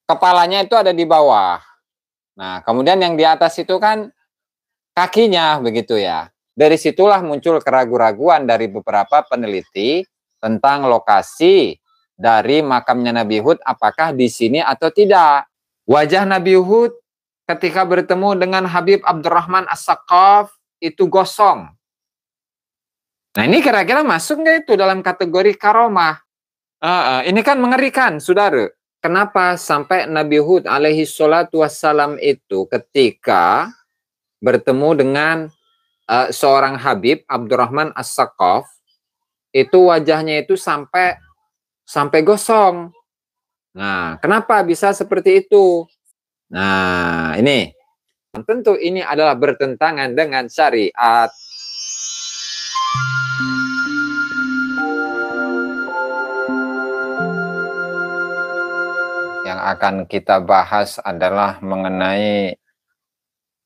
kepalanya itu ada di bawah. Nah, kemudian yang di atas itu kan kakinya begitu ya. Dari situlah muncul keraguan-raguan dari beberapa peneliti tentang lokasi dari makamnya Nabi Hud, apakah di sini atau tidak. Wajah Nabi Hud ketika bertemu dengan Habib Abdurrahman As-Saqqaf itu gosong. Nah, ini kira-kira masuk nggak itu dalam kategori karomah? Ini kan mengerikan, saudara. Kenapa sampai Nabi Hud alaihi salatu wassalam itu ketika bertemu dengan seorang Habib Abdurrahman As-Saqqaf itu wajahnya itu sampai gosong. Nah, kenapa bisa seperti itu? Nah, ini tentu ini adalah bertentangan dengan syariat. Yang akan kita bahas adalah mengenai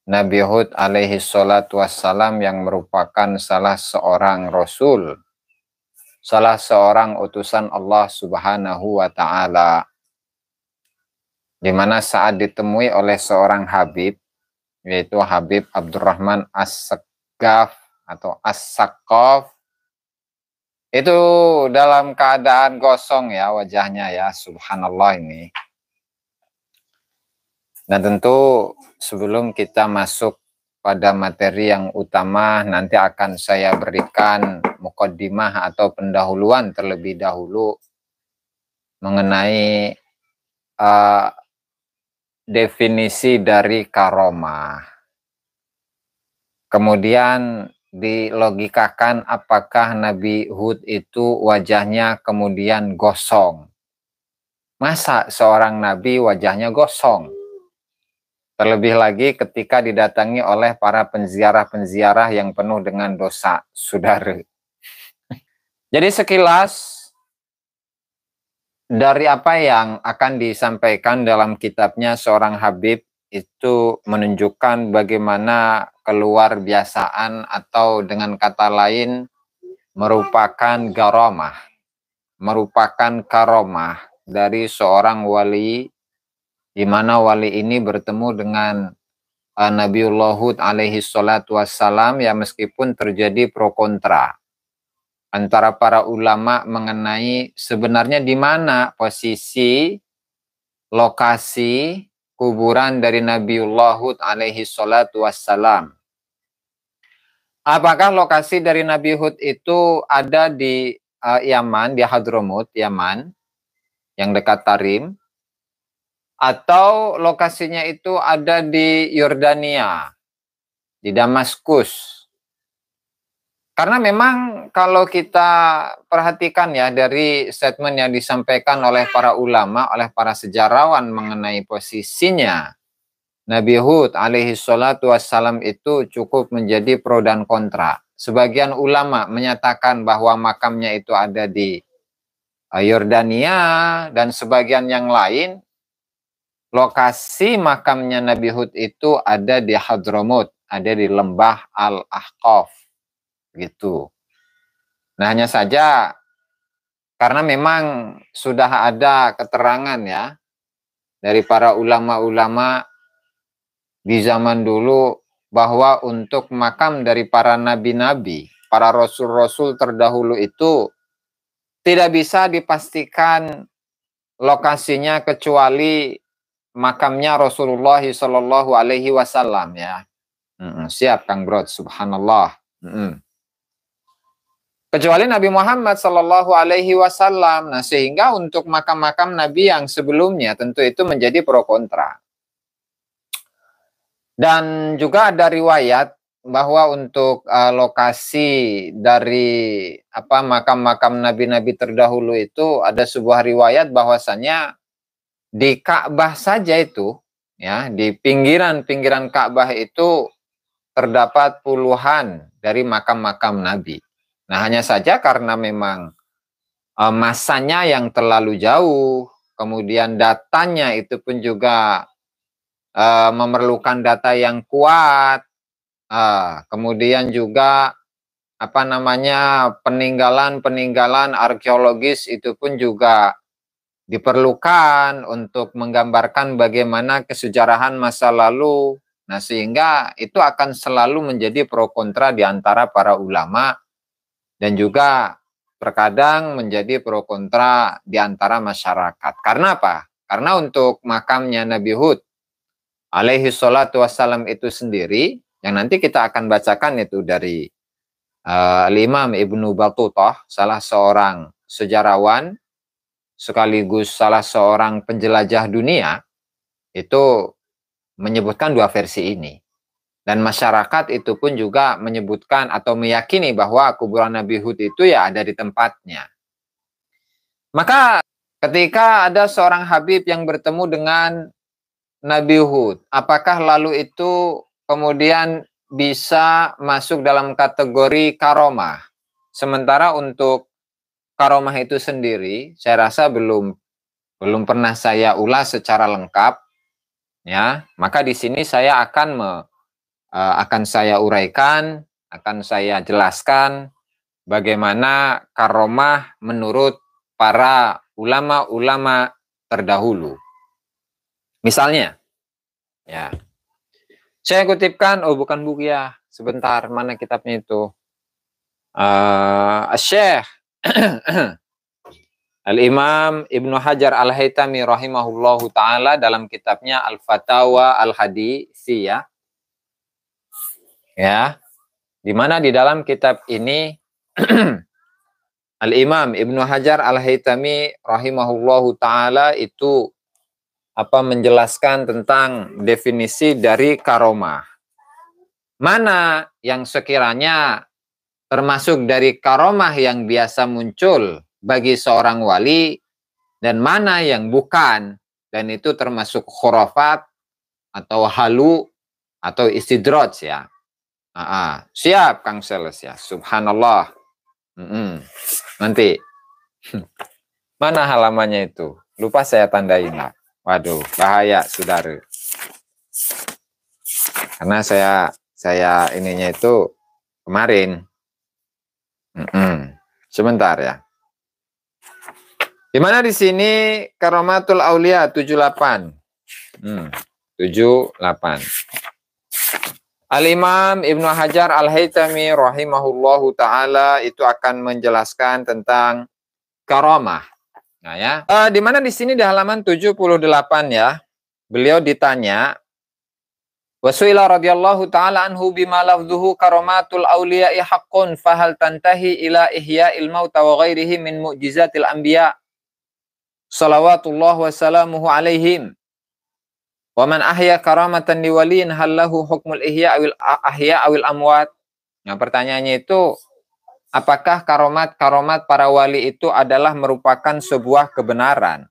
Nabi Hud alaihi salatu wassalam yang merupakan salah seorang rasul, salah seorang utusan Allah Subhanahu wa ta'ala, di mana saat ditemui oleh seorang Habib, yaitu Habib Abdurrahman As-Saqqaf atau As-Saqqaf, itu dalam keadaan gosong ya wajahnya ya, subhanallah ini. Dan tentu sebelum kita masuk pada materi yang utama, nanti akan saya berikan muqaddimah atau pendahuluan terlebih dahulu mengenai definisi dari karomah. Kemudian dilogikakan apakah Nabi Hud itu wajahnya kemudian gosong. Masa seorang Nabi wajahnya gosong? Terlebih lagi ketika didatangi oleh para penziarah-penziarah yang penuh dengan dosa, saudara. Jadi sekilas dari apa yang akan disampaikan dalam kitabnya seorang Habib itu menunjukkan bagaimana keluar biasaan atau dengan kata lain merupakan garomah, merupakan karomah dari seorang wali, di mana wali ini bertemu dengan Nabiullah Hud alaihi salatu wassalam, ya meskipun terjadi pro kontra antara para ulama mengenai sebenarnya di mana posisi lokasi kuburan dari Nabiullah Hud alaihi salatu wassalam. Apakah lokasi dari Nabi Hud itu ada di Yaman, di Hadramut, Yaman, yang dekat Tarim, atau lokasinya itu ada di Yordania, di Damaskus? Karena memang kalau kita perhatikan ya dari statement yang disampaikan oleh para ulama, oleh para sejarawan mengenai posisinya Nabi Hud alaihi salatu wassalam itu cukup menjadi pro dan kontra. Sebagian ulama menyatakan bahwa makamnya itu ada di Yordania, dan sebagian yang lain lokasi makamnya Nabi Hud itu ada di Hadramut, ada di lembah Al-Ahqaf gitu. Nah, hanya saja karena memang sudah ada keterangan ya dari para ulama-ulama di zaman dulu bahwa untuk makam dari para nabi-nabi, para rasul-rasul terdahulu itu tidak bisa dipastikan lokasinya kecuali makamnya Rasulullah Shallallahu Alaihi Wasallam ya. Siap Kang Brod, subhanallah. Kecuali Nabi Muhammad Shallallahu Alaihi Wasallam. Nah, sehingga untuk makam-makam Nabi yang sebelumnya tentu itu menjadi pro kontra. Dan juga ada riwayat bahwa untuk lokasi dari makam-makam nabi-nabi terdahulu itu ada sebuah riwayat bahwasanya di Ka'bah saja itu ya, di pinggiran-pinggiran Ka'bah itu terdapat puluhan dari makam-makam nabi. Nah, hanya saja karena memang masanya yang terlalu jauh, kemudian datanya itu pun juga memerlukan data yang kuat, kemudian juga peninggalan-peninggalan arkeologis itu pun juga diperlukan untuk menggambarkan bagaimana kesejarahan masa lalu. Nah, sehingga itu akan selalu menjadi pro kontra di antara para ulama dan juga terkadang menjadi pro kontra di antara masyarakat. Karena apa? Karena untuk makamnya Nabi Hud alaihi salatu wassalam itu sendiri, yang nanti kita akan bacakan itu dari Imam Ibnu Battutah, salah seorang sejarawan sekaligus salah seorang penjelajah dunia, itu menyebutkan dua versi ini. Dan masyarakat itu pun juga menyebutkan atau meyakini bahwa kuburan Nabi Hud itu ya ada di tempatnya. Maka ketika ada seorang Habib yang bertemu dengan Nabi Hud, apakah lalu itu kemudian bisa masuk dalam kategori karomah? Sementara untuk karomah itu sendiri, saya rasa belum pernah saya ulas secara lengkap, ya. Maka di sini saya akan saya uraikan, akan saya jelaskan bagaimana karomah menurut para ulama-ulama terdahulu. Misalnya, ya, saya kutipkan, bukan buku ya, sebentar, mana kitabnya itu? Syekh Al-Imam Ibnu Hajar Al-Haytami rahimahullahu ta'ala dalam kitabnya Al-Fatawa Al-Hadithiyah, ya, di mana di dalam kitab ini Al-Imam Ibnu Hajar Al-Haytami rahimahullahu ta'ala itu menjelaskan tentang definisi dari karomah. Mana yang sekiranya termasuk dari karomah yang biasa muncul bagi seorang wali, dan mana yang bukan, dan itu termasuk khurafat atau halu atau istidraj, ya. Siap Kang Seles, ya. Subhanallah. Nanti mana halamannya itu? Lupa saya tandain lah. Waduh, bahaya saudara. Karena saya ininya itu kemarin. Sebentar ya. Di mana di sini Karomatul Aulia 78. 78. Al-Imam Ibnu Hajar Al-Haytami rahimahullahu ta'ala itu akan menjelaskan tentang karamah. Nah ya, di mana di sini di halaman 78 ya, beliau ditanya, Wasuila radhiyallahu ta'ala anhu bima lafdhuhu karamatul awliya'i haqqun fahal tantahi ila ihya'il mauta wa ghairihi min mu'jizatil anbiya salawatullah wa salamuhu alaihim. Wa man ahya karamatan liwaliin hallahu hukmul ihya awil amwat. Nah, pertanyaannya itu, apakah karomat para wali itu adalah merupakan sebuah kebenaran?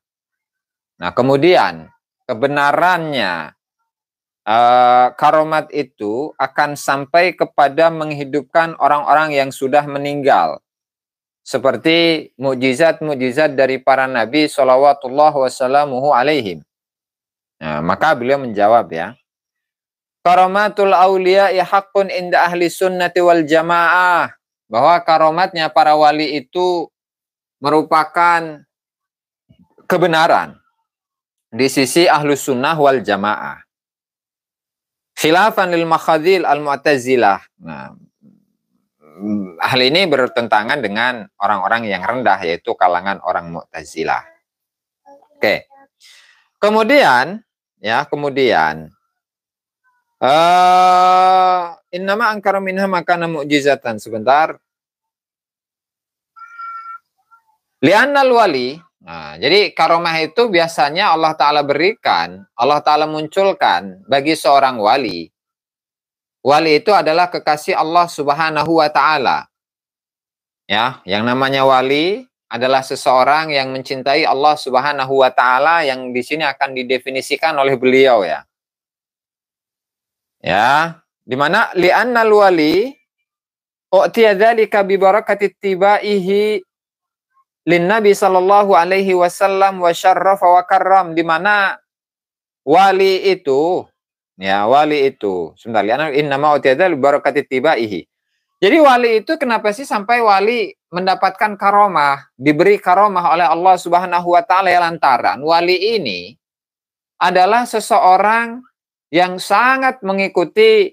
Nah, kemudian kebenarannya karomat itu akan sampai kepada menghidupkan orang-orang yang sudah meninggal. Seperti mukjizat-mukjizat dari para nabi shalawatullah wassalamuhu alaihim. Nah, maka beliau menjawab ya, karamatul awliya'i haqqun inda ahli sunnati wal jamaah, bahwa karomatnya para wali itu merupakan kebenaran di sisi ahlu sunnah wal jamaah. Khilafan lil makhadhil al mu'tazilah. Nah, hal ini bertentangan dengan orang-orang yang rendah, yaitu kalangan orang mu'tazilah. Oke. Kemudian innama angkara minha makana mu'jizatan. Sebentar. Li'annal wali. Nah, jadi karomah itu biasanya Allah Ta'ala berikan, Allah Ta'ala munculkan bagi seorang wali. Wali itu adalah kekasih Allah Subhanahu wa Ta'ala. Ya, yang namanya wali adalah seseorang yang mencintai Allah Subhanahu wa Ta'ala, yang di sini akan didefinisikan oleh beliau ya. Ya, di mana li'annal wali u'tiya dzalika bi barakati tibaihi lin Nabi sallallahu alaihi wasallam wa syarrafa wa karram, di mana wali itu sebentar, li'anna innama u'tiya dzalika bi barakati tibaihi. Jadi wali itu kenapa sih sampai wali mendapatkan karomah, diberi karomah oleh Allah Subhanahu wa taala ya lantaran wali ini adalah seseorang yang sangat mengikuti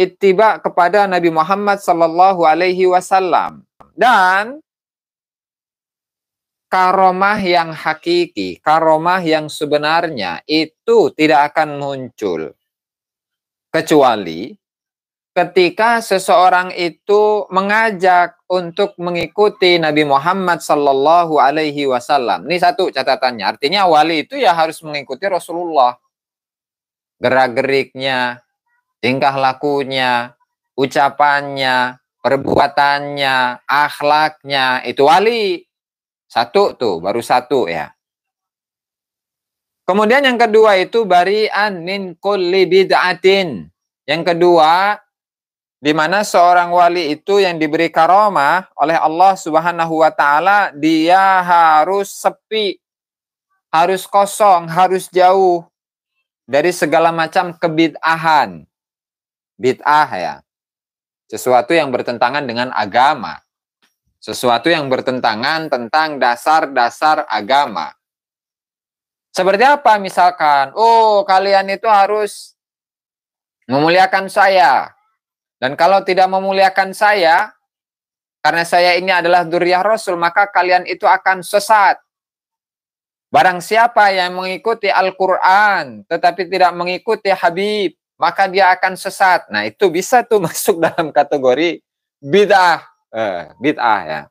ittiba kepada Nabi Muhammad sallallahu alaihi wasallam. Dan karomah yang hakiki, karomah yang sebenarnya itu tidak akan muncul kecuali ketika seseorang itu mengajak untuk mengikuti Nabi Muhammad sallallahu alaihi wasallam. Ini satu catatannya. Artinya wali itu ya harus mengikuti Rasulullah. Gerak-geriknya, tingkah lakunya, ucapannya, perbuatannya, akhlaknya, itu wali. Satu tuh, baru satu ya. Kemudian yang kedua itu bari'an min kulli bid'atin. Yang kedua, di mana seorang wali itu yang diberi karomah oleh Allah Subhanahu wa taala, dia harus sepi, harus kosong, harus jauh dari segala macam kebid'ahan. Bid'ah ya. Sesuatu yang bertentangan dengan agama. Sesuatu yang bertentangan tentang dasar-dasar agama. Seperti apa misalkan? Oh, kalian itu harus memuliakan saya. Dan kalau tidak memuliakan saya, karena saya ini adalah dzurriyyah Rasul, maka kalian itu akan sesat. Barang siapa yang mengikuti Al-Quran, tetapi tidak mengikuti Habib, maka dia akan sesat. Nah, itu bisa tuh masuk dalam kategori bid'ah. Bid'ah ya.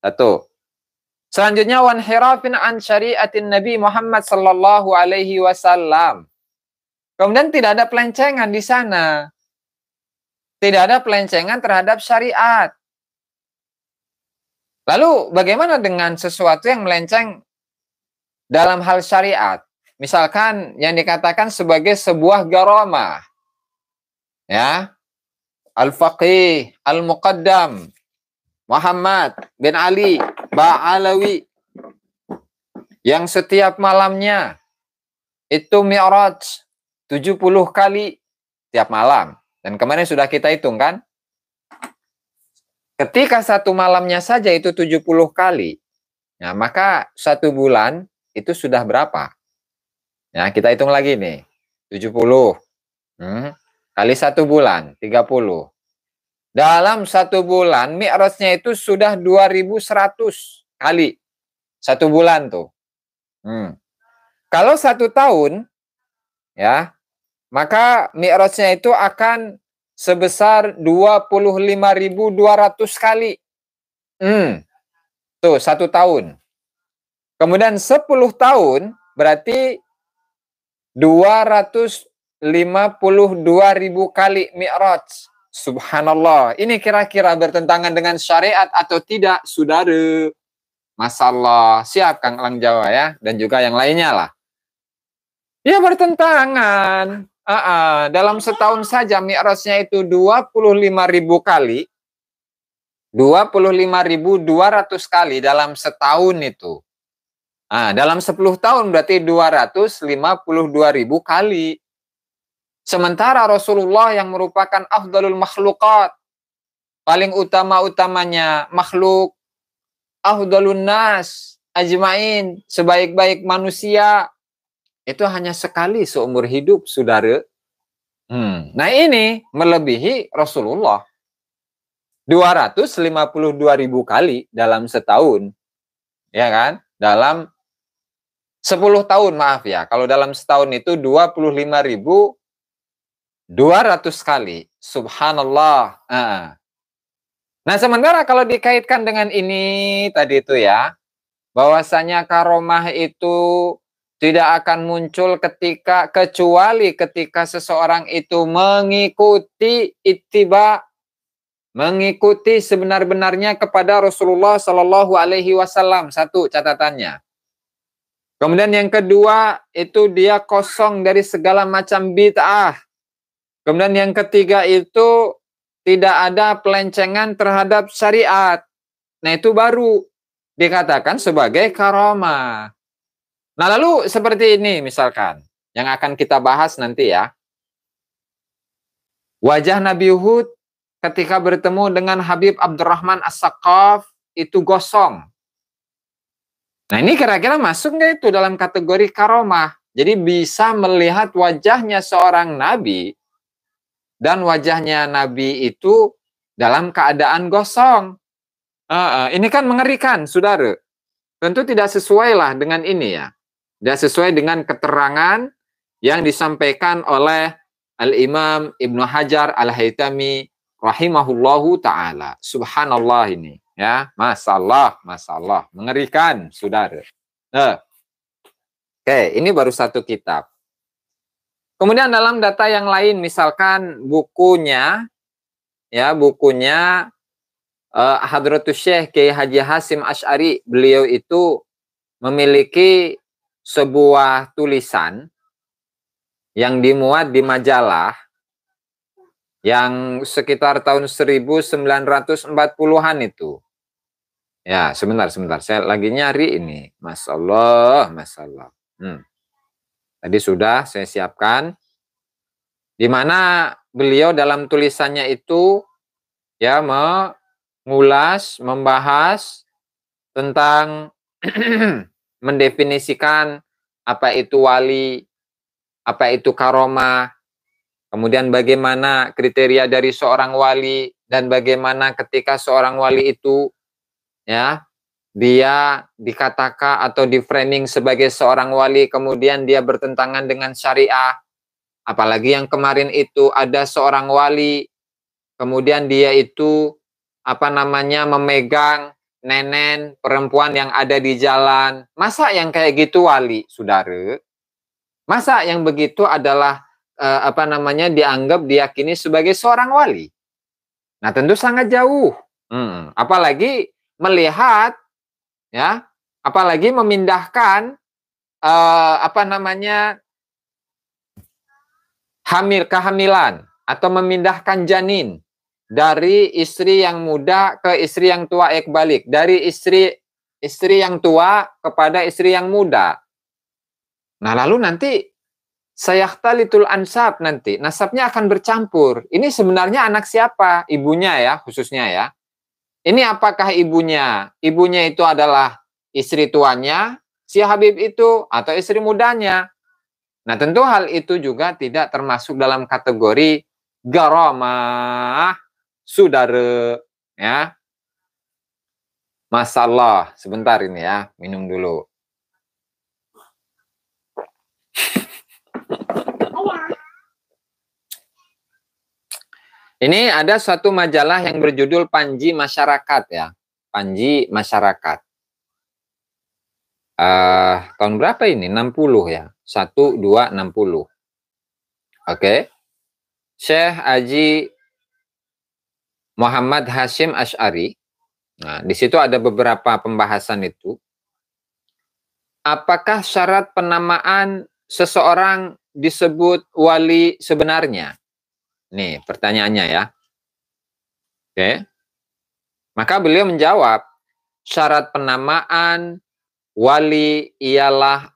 Satu. Selanjutnya, wanhirafin an syariatin Nabi Muhammad sallallahu alaihi wasallam. Kemudian tidak ada pelencengan di sana. Tidak ada pelencengan terhadap syariat. Lalu bagaimana dengan sesuatu yang melenceng dalam hal syariat? Misalkan yang dikatakan sebagai sebuah garomah. Ya. Al-Faqih, Al-Muqaddam, Muhammad bin Ali, Ba'alawi. Yang setiap malamnya itu mi'raj 70 kali tiap malam. Dan kemarin sudah kita hitung kan? Ketika satu malamnya saja itu 70 kali, ya, maka satu bulan itu sudah berapa? Ya, kita hitung lagi nih. 70 kali satu bulan, 30. Dalam satu bulan, mi'rajnya itu sudah 2100 kali. Satu bulan tuh. Kalau satu tahun, ya, maka mi'rajnya itu akan sebesar 25.200 kali. Tuh, satu tahun. Kemudian 10 tahun berarti 252.000 kali mi'raj. Subhanallah. Ini kira-kira bertentangan dengan syariat atau tidak, saudara? Masallah. Siap Kang Lang Jawa ya. Dan juga yang lainnya lah. Ya bertentangan. Dalam setahun saja mi'rajnya itu 25.000 kali. 25.200 kali dalam setahun itu. Dalam 10 tahun berarti 252.000 kali. Sementara Rasulullah yang merupakan afdalul makhlukat, paling utama-utamanya makhluk, afdalun nas ajmain, sebaik-baik manusia, itu hanya sekali seumur hidup, saudara. Nah ini melebihi Rasulullah. 252.000 kali dalam setahun. Ya kan? Dalam 10 tahun, maaf ya. Kalau dalam setahun itu 25.200 kali. Subhanallah. Nah, sementara kalau dikaitkan dengan ini tadi itu ya, bahwasanya karomah itu tidak akan muncul kecuali ketika seseorang itu mengikuti ittiba, mengikuti sebenar-benarnya kepada Rasulullah Shallallahu Alaihi Wasallam. Satu catatannya. Kemudian yang kedua itu dia kosong dari segala macam bid'ah. Kemudian yang ketiga itu tidak ada pelencengan terhadap syariat. Nah itu baru dikatakan sebagai karomah. Nah lalu seperti ini misalkan yang akan kita bahas nanti ya. Wajah Nabi Hud ketika bertemu dengan Habib Abdurrahman As-Saqqaf itu gosong. Nah ini kira-kira masuk nggak itu dalam kategori karomah? Jadi bisa melihat wajahnya seorang nabi dan wajahnya nabi itu dalam keadaan gosong. Ini kan mengerikan, saudara. Tentu tidak sesuai lah dengan ini ya. Tidak sesuai dengan keterangan yang disampaikan oleh Al-Imam Ibnu Hajar Al-Haytami rahimahullahu ta'ala. Subhanallah ini. Ya, masalah, mengerikan, saudara. Oke, ini baru satu kitab. Kemudian dalam data yang lain, misalkan bukunya Hadratus Syekh Kiai Haji Hasyim Asy'ari, beliau itu memiliki sebuah tulisan yang dimuat di majalah yang sekitar tahun 1940-an itu. Ya, sebentar. Saya lagi nyari ini. Masyaallah. Tadi sudah saya siapkan. Di mana beliau dalam tulisannya itu ya mengulas, membahas tentang mendefinisikan apa itu wali, apa itu karomah, kemudian bagaimana kriteria dari seorang wali, dan bagaimana ketika seorang wali itu ya dia dikatakan atau di framing sebagai seorang wali, kemudian dia bertentangan dengan syariah. Apalagi yang kemarin itu ada seorang wali, kemudian dia itu memegang nenen perempuan yang ada di jalan. Masa yang kayak gitu wali, saudara? Masa yang begitu adalah dianggap, diyakini sebagai seorang wali? Nah, tentu sangat jauh. Apalagi melihat ya, apalagi memindahkan kehamilan atau memindahkan janin dari istri yang muda ke istri yang tua, balik dari istri yang tua kepada istri yang muda. Nah, lalu nanti sayakhtalitul ansab, nanti nasabnya akan bercampur. Ini sebenarnya anak siapa? Ibunya ya, khususnya ya. Ini apakah ibunya? Ibunya itu adalah istri tuanya si Habib itu atau istri mudanya? Nah, tentu hal itu juga tidak termasuk dalam kategori garamah, saudara. Ya. Masalah. Sebentar ini ya, minum dulu. Ini ada suatu majalah yang berjudul Panji Masyarakat ya. Panji Masyarakat. Tahun berapa ini? 60 ya. 1260. Oke. Syekh Haji Muhammad Hasyim Asy'ari. Nah, di situ ada beberapa pembahasan itu. Apakah syarat penamaan seseorang disebut wali sebenarnya? Nih, pertanyaannya ya. Oke. Maka beliau menjawab, syarat penamaan wali ialah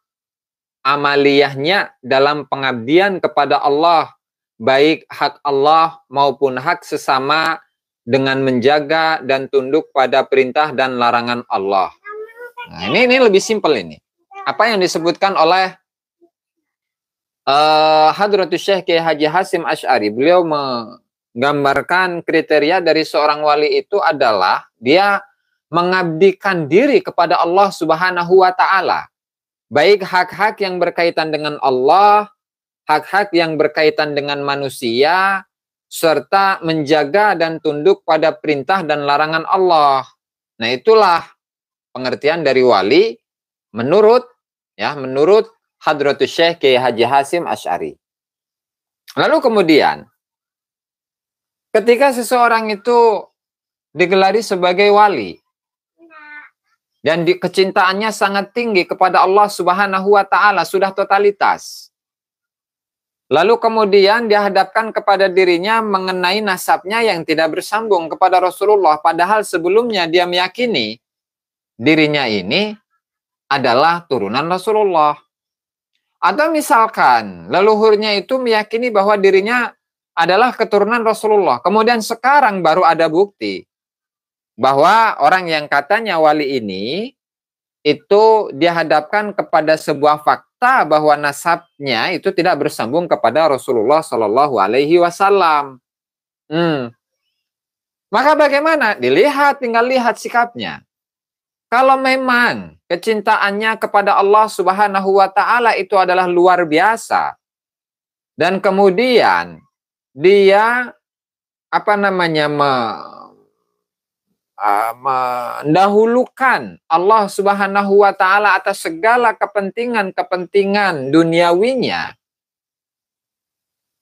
amaliyahnya dalam pengabdian kepada Allah, baik hak Allah maupun hak sesama, dengan menjaga dan tunduk pada perintah dan larangan Allah. Nah, ini lebih simpel ini. Apa yang disebutkan oleh Hadratus Syekh Kiai Haji Hasyim Asy'ari, beliau menggambarkan kriteria dari seorang wali itu adalah dia mengabdikan diri kepada Allah Subhanahu wa Ta'ala. Baik hak-hak yang berkaitan dengan Allah, hak-hak yang berkaitan dengan manusia, serta menjaga dan tunduk pada perintah dan larangan Allah. Nah, itulah pengertian dari wali menurut Hadratus Syekh Kiai Haji Hasyim Asy'ari. Lalu kemudian, ketika seseorang itu digelari sebagai wali dan kecintaannya sangat tinggi kepada Allah Subhanahu wa Ta'ala, sudah totalitas. Lalu kemudian dihadapkan kepada dirinya mengenai nasabnya yang tidak bersambung kepada Rasulullah, padahal sebelumnya dia meyakini dirinya ini adalah turunan Rasulullah. Atau misalkan leluhurnya itu meyakini bahwa dirinya adalah keturunan Rasulullah. Kemudian sekarang baru ada bukti bahwa orang yang katanya wali ini itu dihadapkan kepada sebuah fakta bahwa nasabnya itu tidak bersambung kepada Rasulullah Shallallahu Alaihi Wasallam. Maka bagaimana? Dilihat, tinggal lihat sikapnya. Kalau memang kecintaannya kepada Allah Subhanahu wa taala itu adalah luar biasa dan kemudian dia mendahulukan Allah Subhanahu wa taala atas segala kepentingan duniawinya,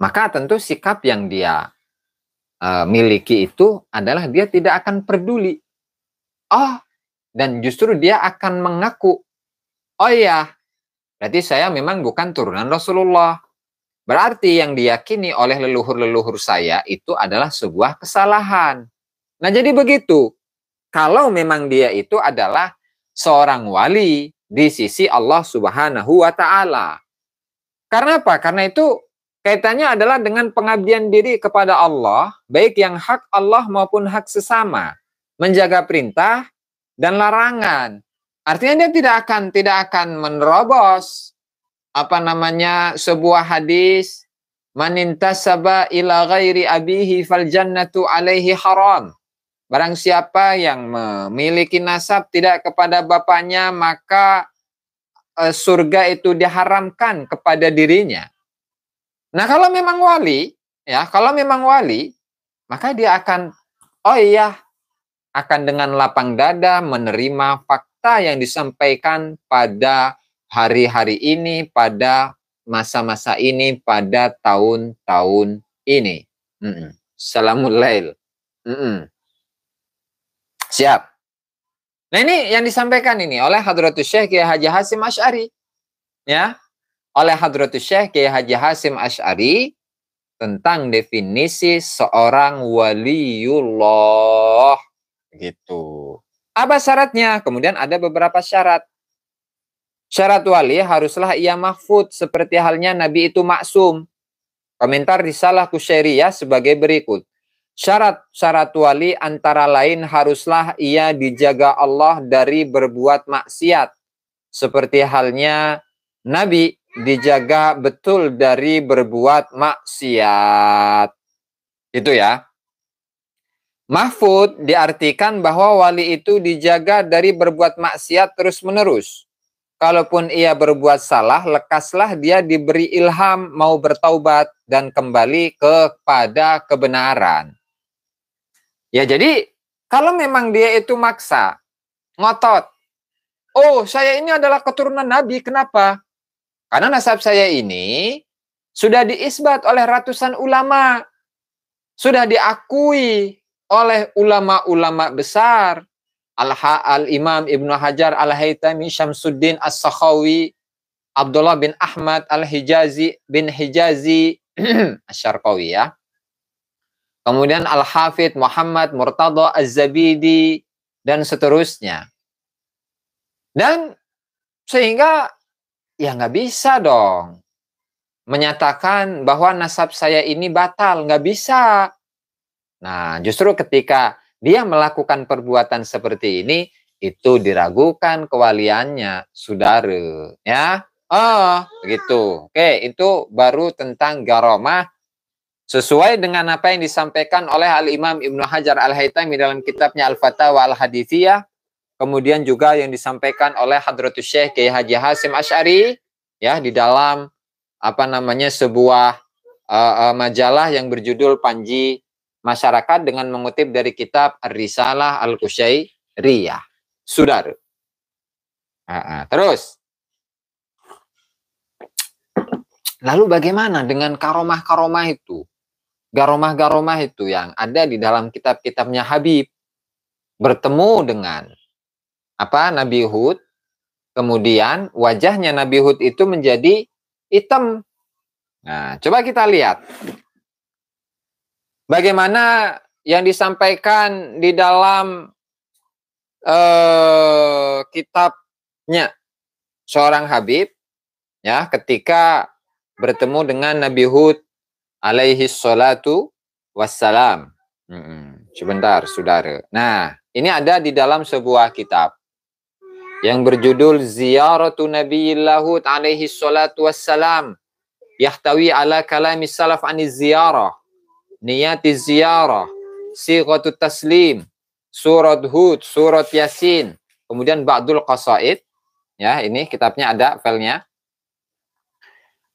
maka tentu sikap yang dia miliki itu adalah dia tidak akan peduli. Dan justru dia akan mengaku, oh ya, berarti saya memang bukan turunan Rasulullah. Berarti yang diyakini oleh leluhur-leluhur saya itu adalah sebuah kesalahan. Nah, jadi begitu. Kalau memang dia itu adalah seorang wali di sisi Allah Subhanahu wa taala. Karena apa? Karena itu kaitannya adalah dengan pengabdian diri kepada Allah, baik yang hak Allah maupun hak sesama, menjaga perintah dan larangan. Artinya dia tidak akan menerobos sebuah hadis, man intasaba ila ghairi abihi fal jannatu alaihi haram. Barang siapa yang memiliki nasab tidak kepada bapaknya, maka surga itu diharamkan kepada dirinya. Nah, kalau memang wali, maka dia akan, akan dengan lapang dada menerima fakta yang disampaikan pada hari-hari ini, pada masa-masa ini, pada tahun-tahun ini. Salamul lail. Siap. Nah, ini yang disampaikan ini oleh Hadratus Syekh Kiai Haji Hasyim Asy'ari. Ya. Oleh Hadratus Syekh Kiai Haji Hasyim Asy'ari tentang definisi seorang waliullah. Gitu. Apa syaratnya? Kemudian ada beberapa syarat. Syarat wali haruslah ia mahfud seperti halnya Nabi itu maksum. Komentar Risalah Kusyairiyah sebagai berikut. Syarat-syarat wali antara lain haruslah ia dijaga Allah dari berbuat maksiat. Seperti halnya Nabi dijaga betul dari berbuat maksiat. Itu ya. Mahfud diartikan bahwa wali itu dijaga dari berbuat maksiat terus-menerus. Kalaupun ia berbuat salah, lekaslah dia diberi ilham mau bertaubat dan kembali kepada kebenaran. Ya, jadi kalau memang dia itu maksa, ngotot, saya ini adalah keturunan Nabi, kenapa? Karena nasab saya ini sudah diisbat oleh ratusan ulama, sudah diakui oleh ulama-ulama besar, Al-Imam Ibnu Hajar Al-Haytami, Syamsuddin As-Sakhawi, Abdullah bin Ahmad Al-Hijazi bin Hijazi Asy-Syarqawi ya. Kemudian Al-Hafidh Muhammad Murtada Az-Zabidi dan seterusnya. Dan sehingga ya nggak bisa dong menyatakan bahwa nasab saya ini batal, nggak bisa. Nah, justru ketika dia melakukan perbuatan seperti ini, itu diragukan kewaliannya, saudara. Ya, begitu. Oke, itu baru tentang garomah. Sesuai dengan apa yang disampaikan oleh Al-Imam Ibnu Hajar Al-Haytami dalam kitabnya Al-Fatawa Al-Hadithiyah, kemudian juga yang disampaikan oleh Hadratus Syekh Kiai Haji Hasyim Asy'ari ya di dalam sebuah majalah yang berjudul Panji Masyarakat dengan mengutip dari kitab Ar-Risalah Al-Kusyairiyah. Saudara. Terus. Lalu bagaimana dengan karomah-karomah itu? Garomah-garomah itu yang ada di dalam kitab-kitabnya Habib. Bertemu dengan Nabi Hud. Kemudian wajahnya Nabi Hud itu menjadi hitam. Nah, coba kita lihat. Bagaimana yang disampaikan di dalam kitabnya seorang Habib ya ketika bertemu dengan Nabi Hud alaihi salatu wassalam. Sebentar, saudara. Nah, ini ada di dalam sebuah kitab yang berjudul Ziyaratu Nabiyillahu alaihi salatu wassalam. Yahtawi ala kalami salaf aniz ziyarah. Niyati ziyarah. Sighatut taslim. Surat Hud, surat Yasin. Kemudian Ba'dul Qasaid. Ya, ini kitabnya ada filenya.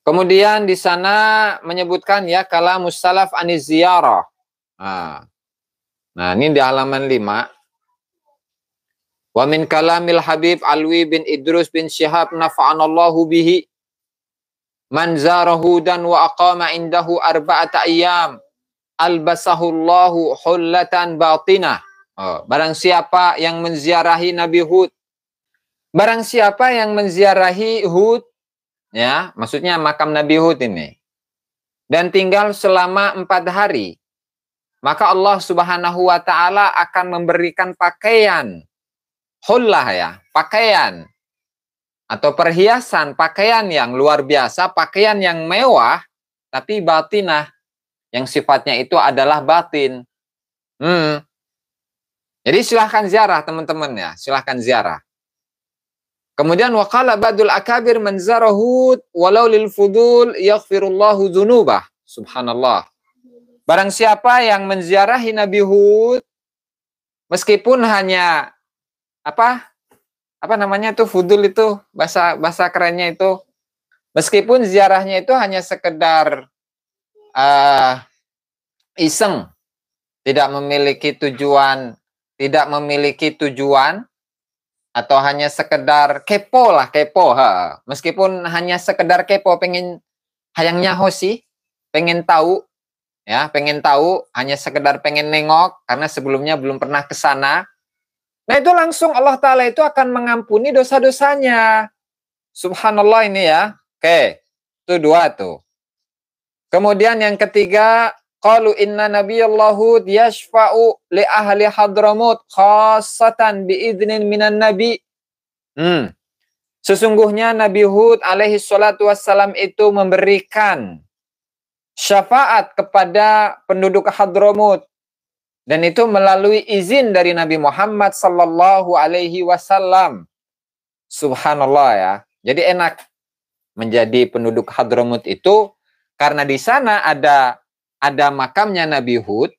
Kemudian di sana menyebutkan ya kalamus salaf aniz ziyarah. Nah, ini di halaman 5. Wa min kalamil Habib Alwi bin Idrus bin Syihab nafa'anallahu bihi. Man zarahu dan wa aqama indahu arba'ata ayyam. Albasahullahu hullatan batinah. Barang siapa yang menziarahi Nabi Hud. Barang siapa yang menziarahi Hud. Ya, maksudnya makam Nabi Hud ini. Dan tinggal selama 4 hari. Maka Allah Subhanahu wa ta'ala akan memberikan pakaian. Hullah ya, pakaian. Atau perhiasan, pakaian yang luar biasa, pakaian yang mewah, tapi batinah. Yang sifatnya itu adalah batin. Jadi silahkan ziarah teman-teman ya, silahkan ziarah. Kemudian waqala ba'dul akabir man zarahud walau lil fudul yaghfirullahu dzunubah. Subhanallah. Barang siapa yang menziarahi Nabi Hud meskipun hanya apa namanya itu fudul itu bahasa kerennya itu, meskipun ziarahnya itu hanya sekedar iseng, tidak memiliki tujuan atau hanya sekedar kepo lah, meskipun hanya sekedar kepo, pengen hayang nyaho sih, pengen tahu ya, hanya sekedar pengen nengok karena sebelumnya belum pernah ke sana. Nah, itu langsung Allah Ta'ala itu akan mengampuni dosa-dosanya. Subhanallah ini ya. Oke, itu 2 tuh. Kemudian yang ketiga, qalu inna nabiyallahu yashfa'u li ahli Hadramut khassatan bi'idnin minan nabi. Sesungguhnya Nabi Hud alaihi salatu wassalam itu memberikan syafaat kepada penduduk Hadramut. Dan itu melalui izin dari Nabi Muhammad sallallahu alaihi wasallam. Subhanallah ya. Jadi enak menjadi penduduk Hadramut itu karena di sana ada makamnya Nabi Hud.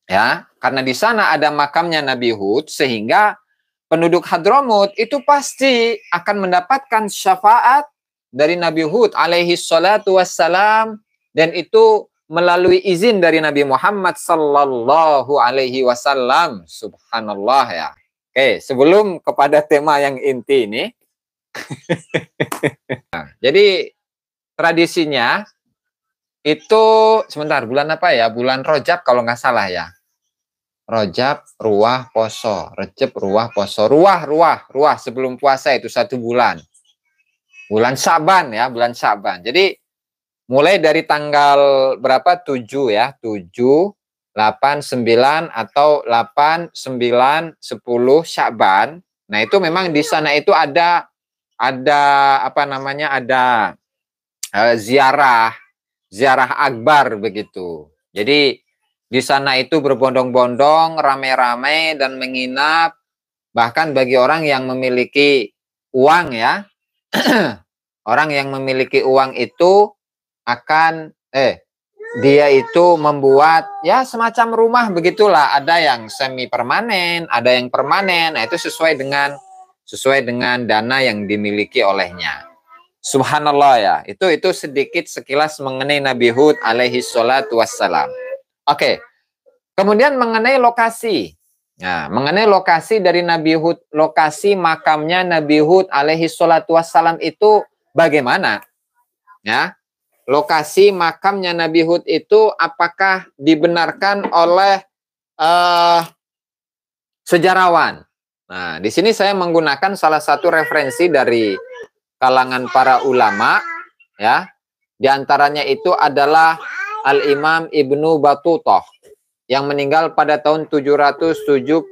Ya, karena di sana ada makamnya Nabi Hud sehingga penduduk Hadramut itu pasti akan mendapatkan syafaat dari Nabi Hud alaihi salatu wassalam, dan itu melalui izin dari Nabi Muhammad sallallahu alaihi wasallam. Subhanallah ya. Oke, sebelum kepada tema yang inti ini. Nah, jadi tradisinya itu sebentar, bulan apa ya? Bulan Rajab kalau nggak salah ya. Rajab, Ruah, Poso. Rajab, Ruah, Poso. Ruah sebelum puasa itu 1 bulan. Bulan Syaban ya, bulan Syaban. Jadi mulai dari tanggal berapa? 7 ya, 7, 8, 9 atau 8, 9, 10 Sya'ban. Nah, itu memang di sana itu ada apa namanya? Ada ziarah akbar begitu. Jadi di sana itu berbondong-bondong, rame-rame dan menginap. Bahkan bagi orang yang memiliki uang ya. Orang yang memiliki uang itu akan dia itu membuat ya semacam rumah begitulah, ada yang semi permanen, ada yang permanen. Nah, itu sesuai dengan dana yang dimiliki olehnya. Subhanallah ya. Itu sedikit sekilas mengenai Nabi Hud alaihi salatu wassalam. Oke. Kemudian mengenai lokasi. Nah, mengenai lokasi dari Nabi Hud, lokasi makamnya Nabi Hud alaihi salatu wassalam itu bagaimana? Ya. Lokasi makamnya Nabi Hud itu apakah dibenarkan oleh sejarawan? Nah, di sini saya menggunakan salah satu referensi dari kalangan para ulama, ya. Di antaranya itu adalah Al-Imam Ibnu Battutah yang meninggal pada tahun 779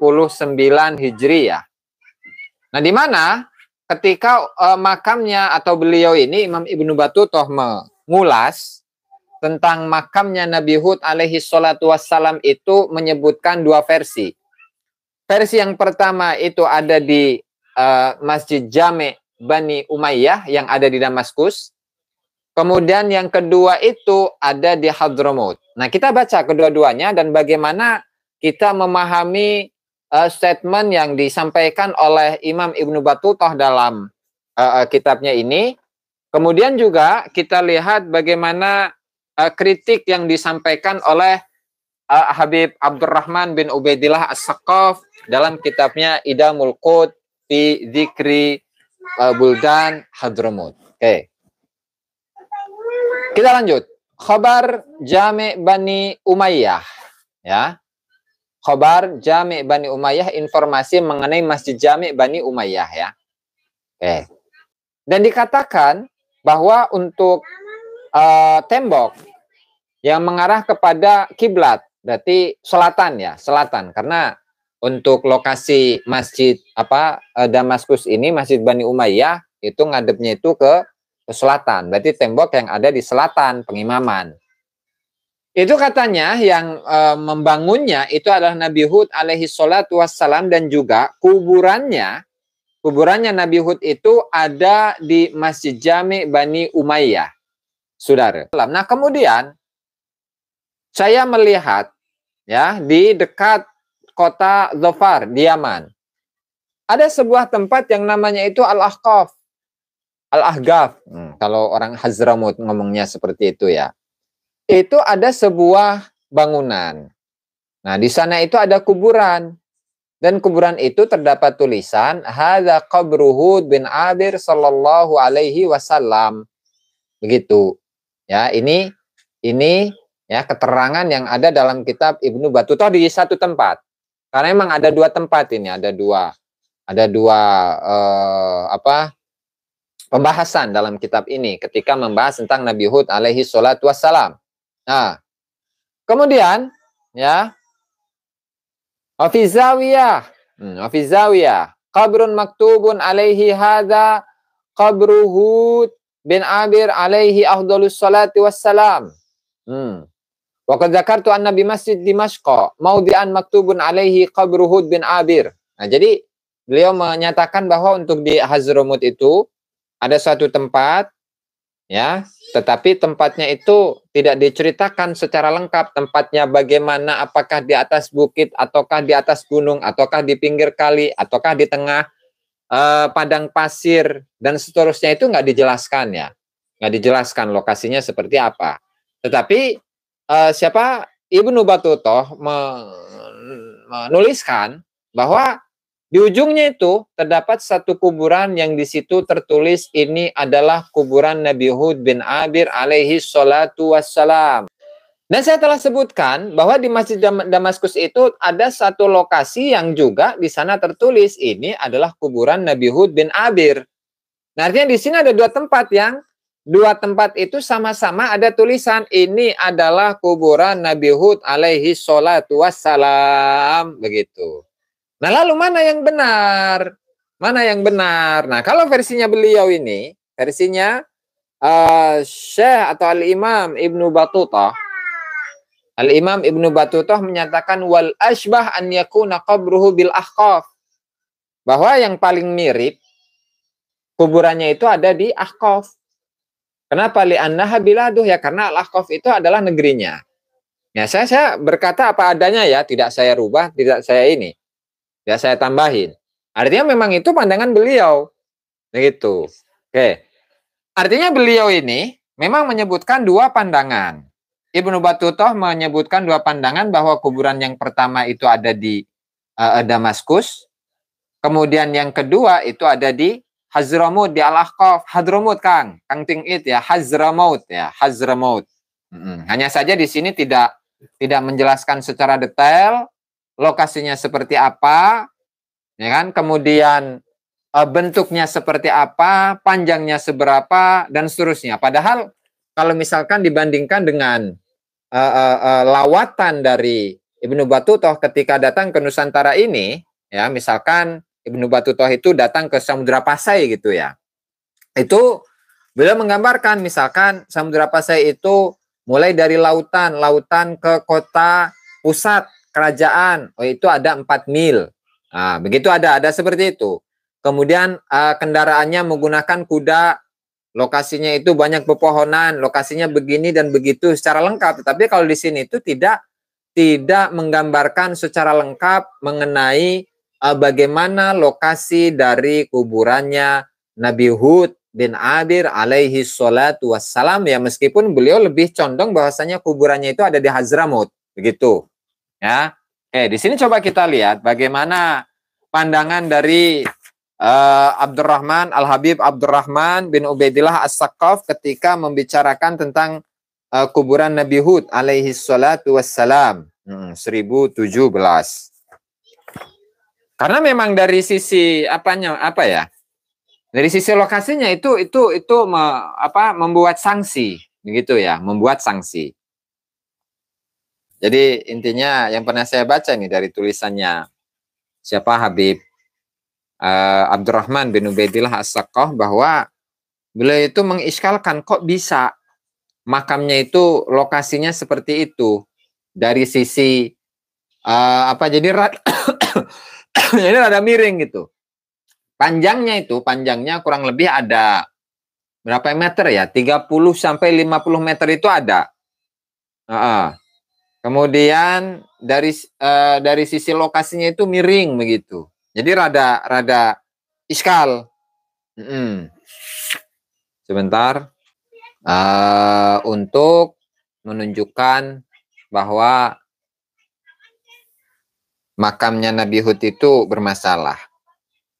Hijriah. Nah, di mana ketika makamnya atau beliau ini Imam Ibnu Battutah mengulas tentang makamnya Nabi Hud alaihi salatu wassalam itu menyebutkan dua versi. Versi yang pertama itu ada di Masjid Jami' Bani Umayyah yang ada di Damaskus. Kemudian yang kedua itu ada di Hadramut. Nah, kita baca kedua-duanya dan bagaimana kita memahami statement yang disampaikan oleh Imam Ibnu Battutah dalam kitabnya ini. Kemudian juga kita lihat bagaimana kritik yang disampaikan oleh Habib Abdurrahman bin Ubaidillah As-Saqaf dalam kitabnya Idamul Qud fi Dzikri Buldan Hadramut. Oke. Kita lanjut. Khabar Jami' Bani Umayyah, ya. Khabar Jami' Bani Umayyah, informasi mengenai Masjid Jami' Bani Umayyah, ya. Oke. Dan dikatakan bahwa untuk tembok yang mengarah kepada kiblat, berarti selatan, ya, selatan, karena untuk lokasi masjid Damaskus ini, Masjid Bani Umayyah itu ngadepnya itu ke selatan, berarti tembok yang ada di selatan pengimaman. Itu katanya yang membangunnya itu adalah Nabi Hud alaihi salatu wassalam, dan juga kuburannya Nabi Hud itu ada di Masjid Jami' Bani Umayyah, saudara. Nah, kemudian saya melihat, ya, di dekat kota Dhofar di Yaman ada sebuah tempat yang namanya itu Al-Ahqaf, Al-Ahqaf. Kalau orang Hadramut ngomongnya seperti itu, ya. Itu ada sebuah bangunan. Nah, di sana itu ada kuburan. Dan kuburan itu terdapat tulisan hadza qabru Hud bin Abir sallallahu alaihi wasallam. Begitu. Ya, ini ya keterangan yang ada dalam kitab Ibnu Battutah di satu tempat. Karena memang ada dua tempat ini, ada dua pembahasan dalam kitab ini ketika membahas tentang Nabi Hud alaihi salatu wassalam. Nah, kemudian, ya, wa fi zawiyah qabrun maktubun alaihi hadza qabru Hud bin Abir alaihi afdhalus salati wassalam. Wa qad dzakartu anna bi masjid Dimashq maudi'an maktubun alaihi qabru Hud bin Abir. Nah, jadi beliau menyatakan bahwa untuk di Hadramut itu ada suatu tempat, ya, tetapi tempatnya itu tidak diceritakan secara lengkap tempatnya bagaimana, apakah di atas bukit ataukah di atas gunung ataukah di pinggir kali ataukah di tengah padang pasir dan seterusnya, itu nggak dijelaskan, ya, nggak dijelaskan lokasinya seperti apa. Tetapi Ibnu Battutah menuliskan bahwa di ujungnya itu terdapat satu kuburan yang di situ tertulis ini adalah kuburan Nabi Hud bin Abir alaihi salatu wassalam. Dan saya telah sebutkan bahwa di Masjid Damaskus itu ada satu lokasi yang juga di sana tertulis ini adalah kuburan Nabi Hud bin Abir. Nah, artinya di sini ada dua tempat itu sama-sama ada tulisan ini adalah kuburan Nabi Hud alaihi salatu wassalam, begitu. Nah, lalu mana yang benar? Mana yang benar? Nah, kalau versinya beliau ini, versinya Syekh atau Al-Imam Ibnu Battutah, Al-Imam Ibnu Battutah menyatakan wal ashbah an yakuna qabruhu bil ahqaf. Bahwa yang paling mirip kuburannya itu ada di Ahqaf. Kenapa? Li'annaha biladuh, ya, karena Al-Ahqaf itu adalah negerinya. Ya, saya berkata apa adanya, ya, tidak saya rubah, tidak saya ini. Ya, saya tambahin. Artinya memang itu pandangan beliau. Begitu. Oke. Artinya beliau ini memang menyebutkan dua pandangan. Ibnu Battutah menyebutkan dua pandangan bahwa kuburan yang pertama itu ada di Damaskus. Kemudian yang kedua itu ada di Hadramut, di Al-Ahqaf. Hadramut, Kang Tingit, ya, Hadramut, ya, Hadramut. Hanya saja di sini tidak menjelaskan secara detail lokasinya seperti apa, ya kan? Kemudian bentuknya seperti apa, panjangnya seberapa, dan seterusnya. Padahal kalau misalkan dibandingkan dengan lawatan dari Ibnu Battutah ketika datang ke Nusantara ini, ya, misalkan Ibnu Battutah itu datang ke Samudra Pasai gitu, ya. Itu beliau menggambarkan misalkan Samudra Pasai itu mulai dari lautan ke kota pusat kerajaan, oh itu ada 4 mil. Nah, begitu ada seperti itu. Kemudian kendaraannya menggunakan kuda, lokasinya itu banyak pepohonan, lokasinya begini dan begitu secara lengkap. Tapi kalau di sini itu tidak menggambarkan secara lengkap mengenai bagaimana lokasi dari kuburannya Nabi Hud bin Abir alaihi salatu wassalam, ya, meskipun beliau lebih condong bahwasanya kuburannya itu ada di Hazramut, begitu. Ya. Oke, di sini coba kita lihat bagaimana pandangan dari Abdurrahman Al-Habib Abdurrahman bin Ubaidillah As-Saqqaf ketika membicarakan tentang kuburan Nabi Hud alaihi salatu wassalam. 1017. Karena memang dari sisi apa ya? Dari sisi lokasinya itu membuat sanksi, begitu ya, membuat sanksi. Jadi intinya yang pernah saya baca nih dari tulisannya siapa Habib Abdurrahman bin Ubaidillah As-Saqqaf, bahwa beliau itu mengiskalkan kok bisa makamnya itu lokasinya seperti itu dari sisi jadi jadi rada miring gitu. Panjangnya kurang lebih ada berapa meter ya? 30 sampai 50 meter itu ada. Kemudian dari sisi lokasinya itu miring begitu. Jadi rada iskal. Sebentar. Untuk menunjukkan bahwa makamnya Nabi Hud itu bermasalah.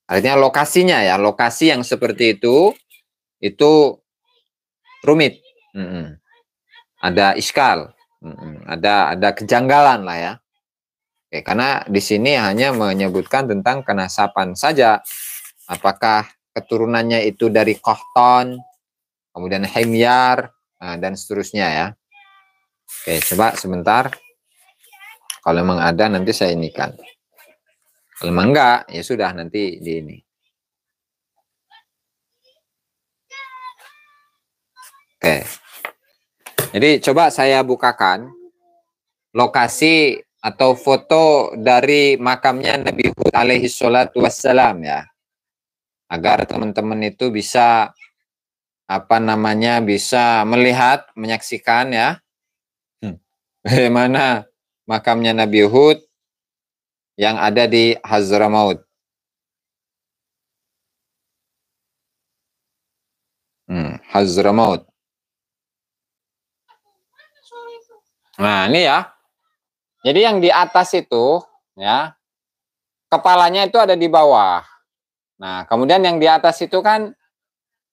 Artinya lokasinya ya, lokasi yang seperti itu rumit. Ada iskal. Ada kejanggalan lah ya. Oke, karena di sini hanya menyebutkan tentang kenasaban saja. Apakah keturunannya itu dari Qahtan, kemudian Himyar, dan seterusnya ya. Oke, coba sebentar. Kalau memang ada nanti saya inikan. Kalau memang enggak, ya sudah nanti di ini. Oke. Jadi coba saya bukakan lokasi atau foto dari makamnya Nabi Hud alaihi salatu wassalam ya. Agar teman-teman itu bisa bisa melihat, menyaksikan ya. Bagaimana makamnya Nabi Hud yang ada di Hazramaut. Hazramaut. Nah, ini ya. Jadi yang di atas itu ya, kepalanya itu ada di bawah. Nah, kemudian yang di atas itu kan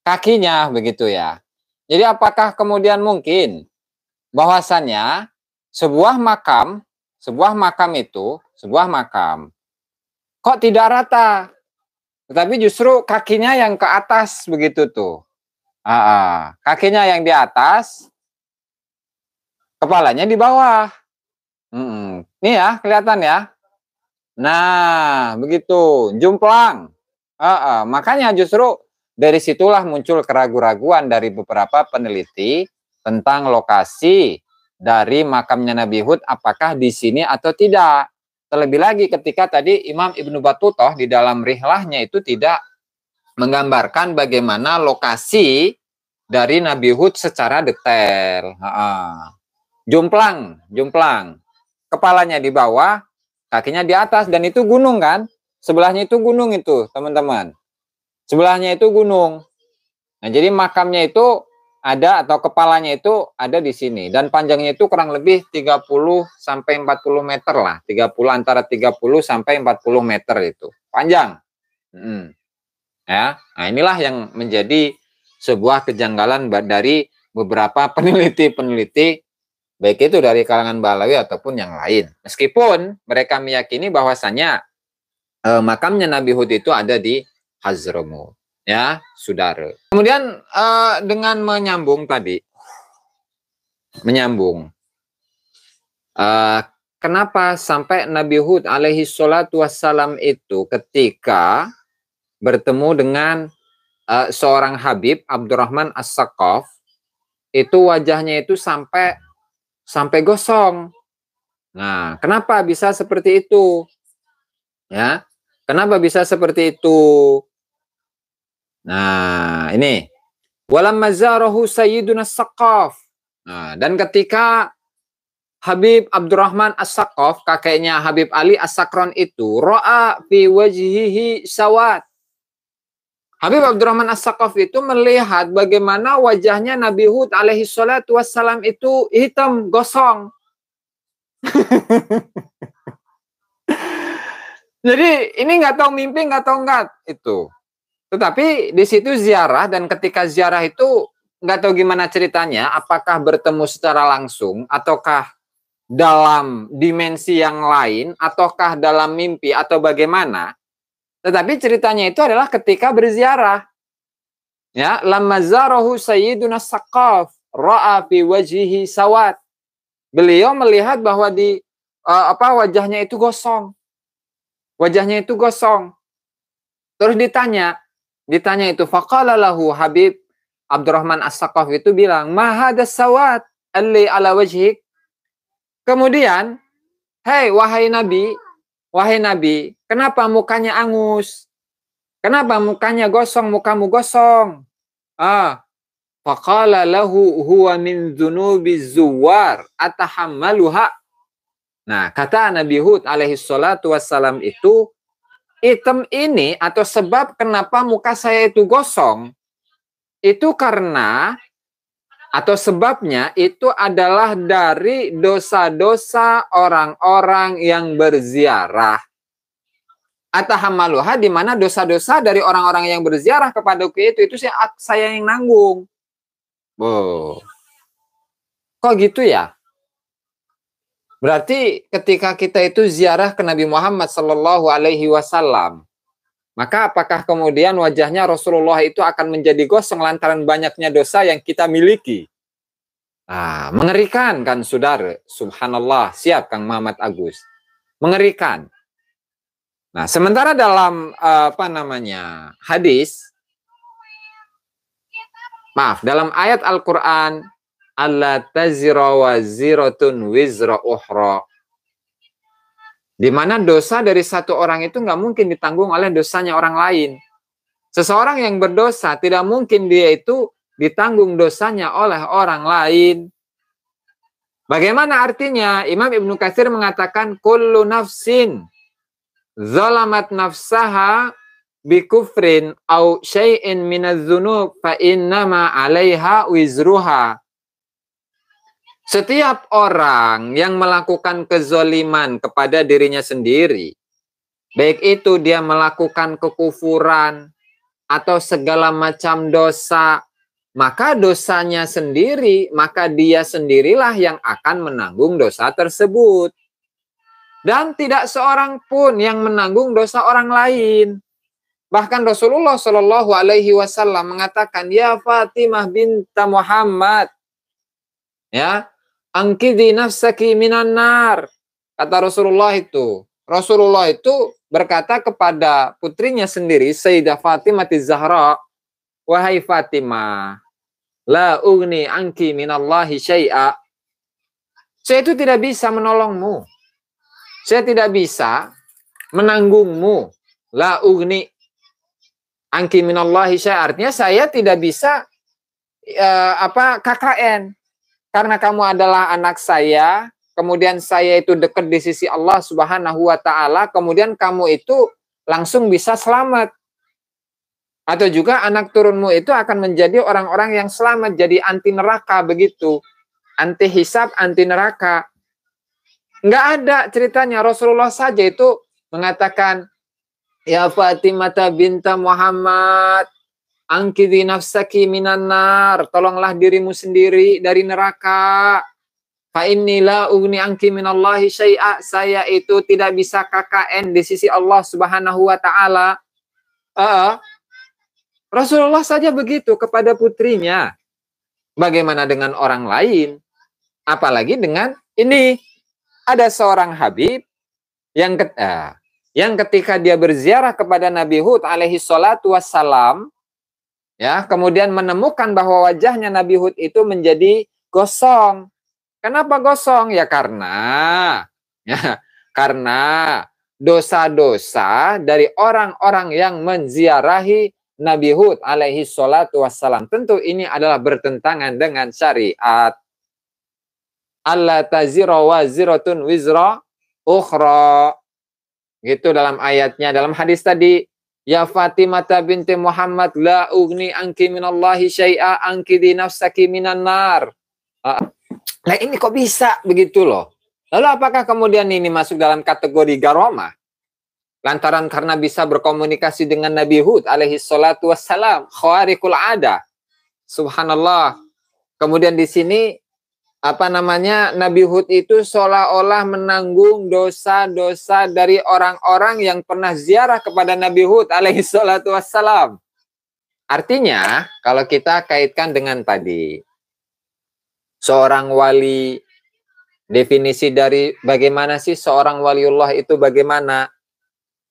kakinya begitu ya. Jadi apakah kemudian mungkin bahwasannya sebuah makam kok tidak rata, tetapi justru kakinya yang ke atas begitu tuh. Kakinya yang di atas, kepalanya di bawah. Ini ya, kelihatan ya. Nah, begitu, jumplang. Makanya justru dari situlah muncul keraguan-raguan dari beberapa peneliti tentang lokasi dari makamnya Nabi Hud, apakah di sini atau tidak. Terlebih lagi ketika tadi Imam Ibnu Battutah di dalam rihlahnya itu tidak menggambarkan bagaimana lokasi dari Nabi Hud secara detail. Jumplang, kepalanya di bawah, kakinya di atas, dan itu gunung kan? Sebelahnya itu gunung itu, teman-teman. Sebelahnya itu gunung. Nah, jadi makamnya itu ada atau kepalanya itu ada di sini, dan panjangnya itu kurang lebih 30 sampai 40 meter lah. Antara 30 sampai 40 meter itu. Panjang. Ya. Nah, inilah yang menjadi sebuah kejanggalan dari beberapa peneliti baik itu dari kalangan Balawi ataupun yang lain. Meskipun mereka meyakini bahwasannya makamnya Nabi Hud itu ada di Hazramaut. Ya, saudara. Kemudian dengan menyambung tadi, kenapa sampai Nabi Hud alaihi salatu wassalam itu ketika bertemu dengan seorang Habib Abdurrahman As-Saqqaf, itu wajahnya itu sampai gosong. Nah, kenapa bisa seperti itu? Ya, kenapa bisa seperti itu? Nah, ini walamma zarahu sayyiduna As-Saqqaf. Nah, dan ketika Habib Abdurrahman As-Saqqaf, kakeknya Habib Ali As-Sakron itu, ra'a fi wajhihi sawat. Habib Abdurrahman As-Saqqaf itu melihat bagaimana wajahnya Nabi Hud alaihi salatu wassalam itu hitam, gosong. Jadi ini nggak tahu mimpi, nggak tahu nggak itu. Tetapi di situ ziarah, dan ketika ziarah itu nggak tahu gimana ceritanya, apakah bertemu secara langsung, ataukah dalam dimensi yang lain, ataukah dalam mimpi, atau bagaimana. Tetapi ceritanya itu adalah ketika berziarah. Ya, lamma zarahu sayyiduna Saqqaf ra'a fi wajhihi sawat. Beliau melihat bahwa di wajahnya itu gosong. Wajahnya itu gosong. Terus ditanya itu, faqala lahu Habib Abdurrahman As-Saqqaf itu bilang, ma hadas sawat alli ala wajhik. Kemudian, hei wahai Nabi, kenapa mukanya angus? Kenapa mukanya gosong, mukamu gosong? Faqala lahu huwa min dzunubiz zuwar atahammaluha. Nah, kata Nabi Hud alaihi salatu wassalam itu, hitam ini atau sebab kenapa muka saya itu gosong, itu karena atau sebabnya itu adalah dari dosa-dosa orang-orang yang berziarah. Atahammaluha, di mana dosa-dosa dari orang-orang yang berziarah kepadaku itu saya yang nanggung. Kok gitu ya? Berarti ketika kita itu ziarah ke Nabi Muhammad Sallallahu Alaihi Wasallam, maka apakah kemudian wajahnya Rasulullah itu akan menjadi gosong lantaran banyaknya dosa yang kita miliki? Mengerikan kan, saudara? Subhanallah, siap Kang Muhammad Agus. Mengerikan. Nah, sementara dalam hadis, dalam ayat Al-Quran, alla tazira waziratun wizra ukhra, di mana dosa dari satu orang itu nggak mungkin ditanggung oleh dosanya orang lain. Seseorang yang berdosa tidak mungkin dia itu ditanggung dosanya oleh orang lain. Bagaimana artinya? Imam Ibnu Katsir mengatakan kullu nafsin zalamat nafsaha bikufrin au syai'in minadz-dzunub fa innama 'alaiha wizruha. Setiap orang yang melakukan kezoliman kepada dirinya sendiri, baik itu dia melakukan kekufuran atau segala macam dosa, maka dosanya sendiri, maka dia sendirilah yang akan menanggung dosa tersebut. Dan tidak seorang pun yang menanggung dosa orang lain. Bahkan Rasulullah Shallallahu Alaihi Wasallam mengatakan, ya Fatimah binta Muhammad, ya, angkidhi nafsaki minan nar. Kata Rasulullah itu berkata kepada putrinya sendiri, Sayyidah Fatimah Zahra, wahai Fatimah, la ugni anki minallahi syai'a. Saya itu tidak bisa menolongmu. Saya tidak bisa menanggungmu. La ugni anki minallahi syai'a. Artinya saya tidak bisa KKN. Karena kamu adalah anak saya, kemudian saya itu dekat di sisi Allah Subhanahu wa Ta'ala, kemudian kamu itu langsung bisa selamat. Atau juga anak turunmu itu akan menjadi orang-orang yang selamat, jadi anti neraka begitu. Anti hisab, anti neraka. Nggak ada ceritanya. Rasulullah saja itu mengatakan, ya Fatimah binta Muhammad, angkidhi nafsaki minan nar, tolonglah dirimu sendiri dari neraka. Fa inni la ugni anki minallahi syai'a, saya itu tidak bisa KKN di sisi Allah Subhanahu wa Ta'ala. Rasulullah saja begitu kepada putrinya. Bagaimana dengan orang lain? Apalagi dengan ini, ada seorang Habib yang ketika dia berziarah kepada Nabi Hud alaihi salatu wassalam, Ya, kemudian menemukan bahwa wajahnya Nabi Hud itu menjadi gosong. Kenapa gosong? Ya ya, karena dosa-dosa dari orang-orang yang menziarahi Nabi Hud alaihi salatu wassalam. Tentu ini adalah bertentangan dengan syariat. Alla tazira waziratun wizra ukhra. Gitu dalam ayatnya. Dalam hadis tadi, ya Fatimah binti Muhammad la ugni anki minallahi syai'a anki di nafsaki minan nar. Nah ini kok bisa begitu loh. Lalu apakah kemudian ini masuk dalam kategori garomah? Lantaran karena bisa berkomunikasi dengan Nabi Hud alaihi salatu wassalam. Khawariqul ada. Subhanallah. Kemudian di sini Nabi Hud itu seolah-olah menanggung dosa-dosa dari orang-orang yang pernah ziarah kepada Nabi Hud alaihi salatu wassalam. Artinya, kalau kita kaitkan dengan tadi, seorang wali, definisi dari bagaimana sih seorang waliullah itu bagaimana?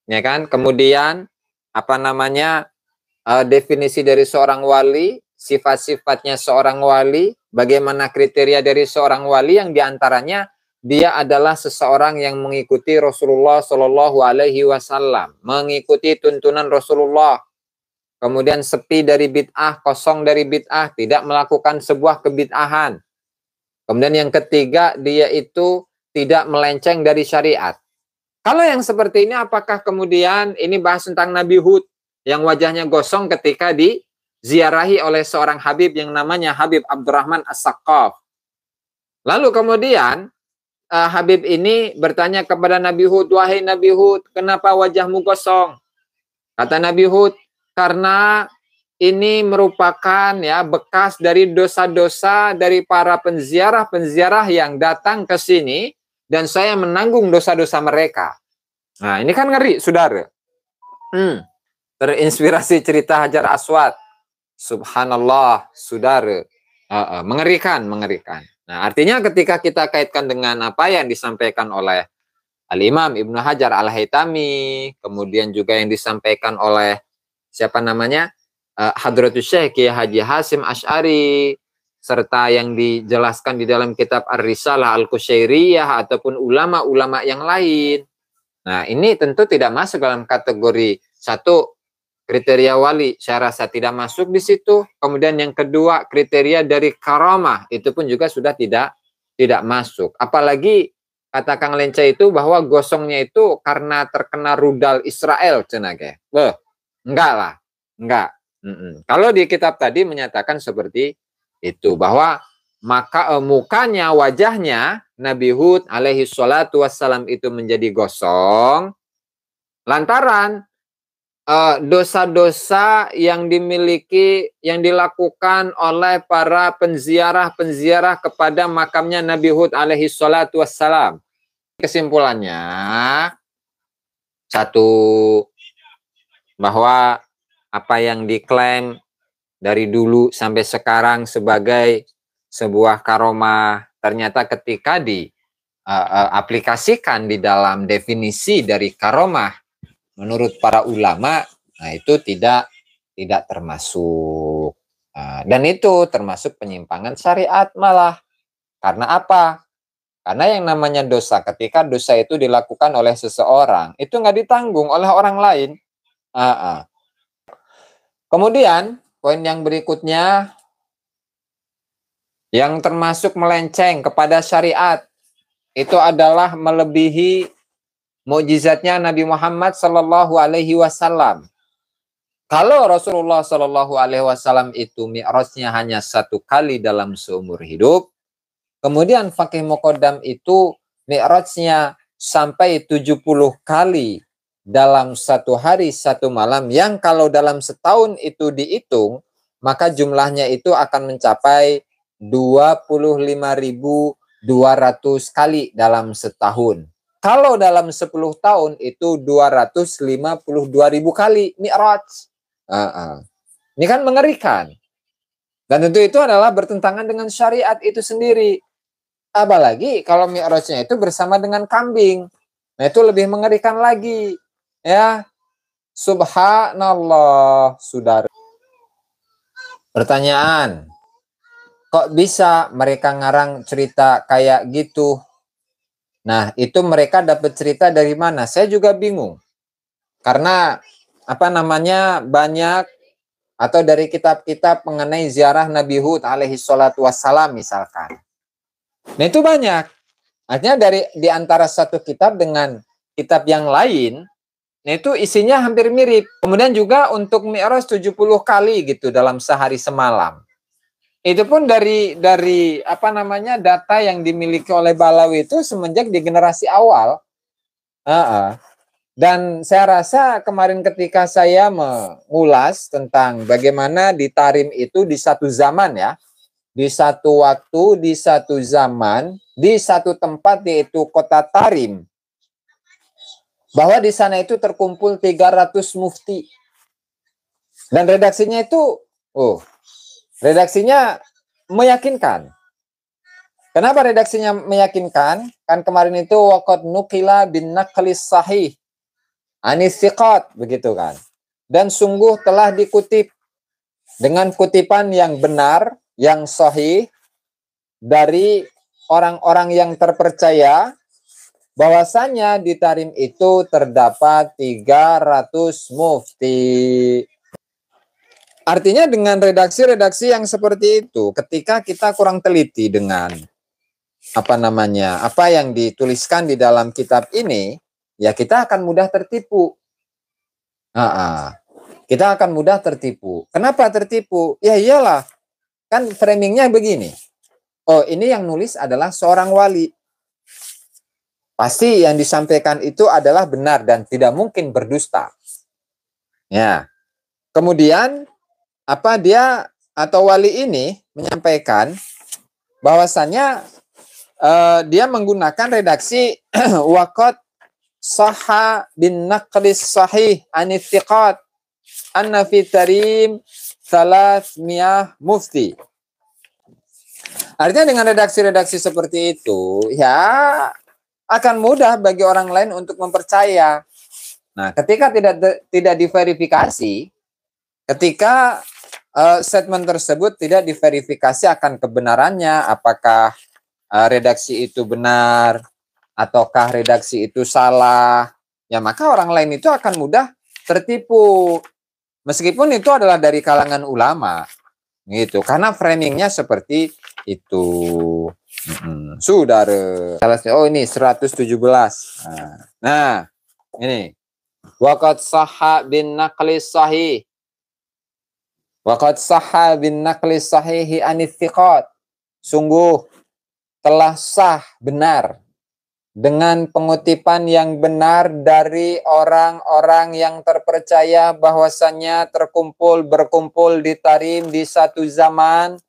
Ya kan? Kemudian, definisi dari seorang wali, sifat-sifatnya seorang wali, bagaimana kriteria dari seorang wali yang diantaranya dia adalah seseorang yang mengikuti Rasulullah Shallallahu Alaihi Wasallam, mengikuti tuntunan Rasulullah, kemudian sepi dari bid'ah, kosong dari bid'ah, tidak melakukan sebuah kebid'ahan. Kemudian yang ketiga, dia itu tidak melenceng dari syariat. Kalau yang seperti ini, apakah kemudian ini bahas tentang Nabi Hud yang wajahnya gosong ketika diziarahi oleh seorang Habib yang namanya Habib Abdurrahman As-Saqqaf. Lalu kemudian Habib ini bertanya kepada Nabi Hud, wahai Nabi Hud, kenapa wajahmu gosong? Kata Nabi Hud, karena ini merupakan ya bekas dari dosa-dosa dari para penziarah-penziarah yang datang ke sini dan saya menanggung dosa-dosa mereka. Nah, ini kan ngeri, saudara. Terinspirasi cerita Hajar Aswad. Subhanallah, saudara. Mengerikan. Nah, artinya ketika kita kaitkan dengan apa yang disampaikan oleh Al-Imam Ibnu Hajar Al-Haytami, kemudian juga yang disampaikan oleh Hadratus Syekh Kiai Haji Hasim Asy'ari, serta yang dijelaskan di dalam kitab Ar-Risalah Al-Qusyairiyah ataupun ulama-ulama yang lain. Nah, ini tentu tidak masuk dalam kategori satu kriteria wali, saya rasa tidak masuk di situ. Kemudian yang kedua, kriteria dari karamah itu pun juga sudah tidak masuk. Apalagi kata Kang Lenca itu bahwa gosongnya itu karena terkena rudal Israel, cenah. Enggak lah, enggak. Kalau di kitab tadi menyatakan seperti itu, bahwa mukanya, wajahnya Nabi Hud alaihi salatu wassalam itu menjadi gosong lantaran dosa-dosa yang dilakukan oleh para penziarah kepada makamnya Nabi Hud alaihi salatu wassalam. Kesimpulannya, satu, bahwa apa yang diklaim dari dulu sampai sekarang sebagai sebuah karomah, ternyata ketika diaplikasikan di dalam definisi dari karomah menurut para ulama, nah itu tidak termasuk. Dan itu termasuk penyimpangan syariat malah. Karena apa? Karena yang namanya dosa, ketika dosa itu dilakukan oleh seseorang, itu nggak ditanggung oleh orang lain. Kemudian, poin yang berikutnya, yang termasuk melenceng kepada syariat, itu adalah melebihi mukjizatnya Nabi Muhammad Sallallahu Alaihi Wasallam. Kalau Rasulullah Sallallahu Alaihi Wasallam itu mi'rajnya hanya 1 kali dalam seumur hidup, kemudian Faqih Muqaddam itu mi'rajnya sampai 70 kali dalam 1 hari 1 malam, yang kalau dalam setahun itu dihitung, maka jumlahnya itu akan mencapai 25.200 kali dalam setahun. Kalau dalam 10 tahun itu 252.000 kali mi'raj. Ini kan mengerikan. Dan tentu itu adalah bertentangan dengan syariat itu sendiri. Apalagi kalau mi'rajnya itu bersama dengan kambing. Nah, itu lebih mengerikan lagi. Ya, subhanallah, saudara. Pertanyaan, kok bisa mereka ngarang cerita kayak gitu? Nah, itu mereka dapat cerita dari mana? Saya juga bingung. Karena apa namanya banyak atau dari kitab-kitab mengenai ziarah Nabi Hud alaihi salatu wassalam misalkan. Nah, itu banyak. Artinya dari di antara satu kitab dengan kitab yang lain, nah itu isinya hampir mirip. Kemudian juga untuk Mi'raj 70 kali gitu dalam sehari semalam. Itu pun dari apa namanya data yang dimiliki oleh Balawi itu semenjak di generasi awal. Dan saya rasa kemarin ketika saya mengulas tentang bagaimana di Tarim itu di satu zaman ya, di satu waktu, di satu zaman, di satu tempat yaitu kota Tarim, bahwa di sana itu terkumpul 300 mufti. Dan redaksinya itu, redaksinya meyakinkan. Kenapa redaksinya meyakinkan? Kan kemarin itu waqad nukila bin naqlis sahih anisiqat, begitu kan. Dan sungguh telah dikutip dengan kutipan yang benar, yang sahih dari orang-orang yang terpercaya, bahwasanya di Tarim itu terdapat 300 mufti. Artinya dengan redaksi-redaksi yang seperti itu, ketika kita kurang teliti dengan apa yang dituliskan di dalam kitab ini, ya kita akan mudah tertipu. Kita akan mudah tertipu. Kenapa tertipu? Ya iyalah, kan framingnya begini. Oh, ini yang nulis adalah seorang wali. Pasti yang disampaikan itu adalah benar dan tidak mungkin berdusta. Ya. Kemudian dia atau wali ini menyampaikan bahwasannya dia menggunakan redaksi waqad sahha bin naqlis sahih anithiqat anna fi tarim 300 mufti. Artinya dengan redaksi-redaksi seperti itu ya akan mudah bagi orang lain untuk mempercaya. Nah, ketika tidak diverifikasi, ketika statement tersebut tidak diverifikasi akan kebenarannya, apakah redaksi itu benar ataukah redaksi itu salah, ya maka orang lain itu akan mudah tertipu. Meskipun itu adalah dari kalangan ulama, gitu. Karena framingnya seperti itu. Saudara. Oh ini 117. Nah, ini. Waqad sahha bin naqlis sahih. Waqad sahha bin naqlis sahihi anithiqat. Sungguh telah sah benar dengan pengutipan yang benar dari orang-orang yang terpercaya bahwasannya berkumpul di Tarim di satu zaman